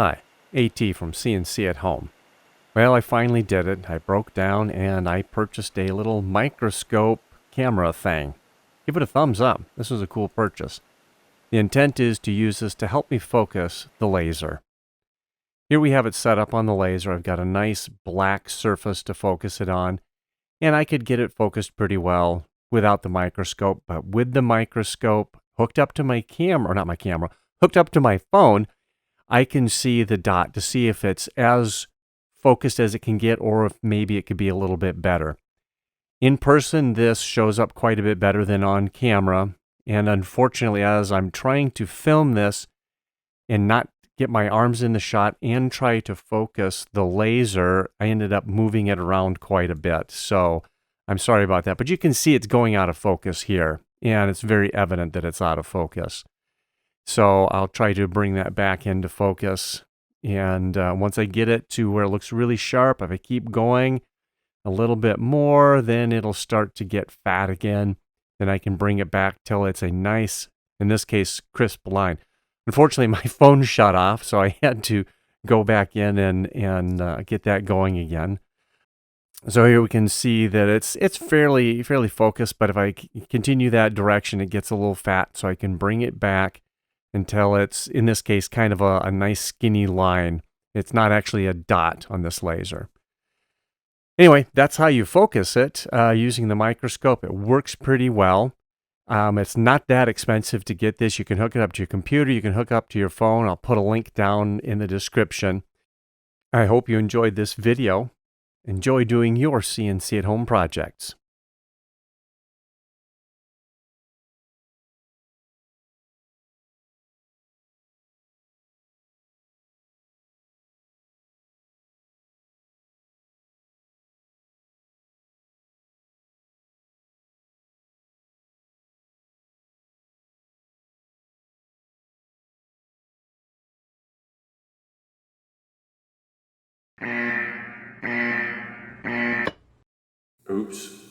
Hi, AT from CNC at Home. Well, I finally did it. I broke down and I purchased a little microscope camera thing. Give it a thumbs up. This was a cool purchase. The intent is to use this to help me focus the laser. Here we have it set up on the laser. I've got a nice black surface to focus it on, and I could get it focused pretty well without the microscope, but with the microscope hooked up to my camera, or not my camera, hooked up to my phone, I can see the dot to see if it's as focused as it can get or if maybe it could be a little bit better. In person, this shows up quite a bit better than on camera. And unfortunately, as I'm trying to film this and not get my arms in the shot and try to focus the laser, I ended up moving it around quite a bit. So I'm sorry about that. But you can see it's going out of focus here. And it's very evident that it's out of focus. So I'll try to bring that back into focus. And once I get it to where it looks really sharp, if I keep going a little bit more, then it'll start to get fat again. Then I can bring it back till it's a nice, in this case, crisp line. Unfortunately, my phone shut off, so I had to go back in and get that going again. So here we can see that it's fairly focused, but if I continue that direction, it gets a little fat, so I can bring it back until it's, in this case, kind of a nice skinny line. It's not actually a dot on this laser. Anyway, that's how you focus it using the microscope. It works pretty well. It's not that expensive to get this. You can hook it up to your computer. You can hook up to your phone. I'll put a link down in the description. I hope you enjoyed this video. Enjoy doing your CNC at home projects. Oops.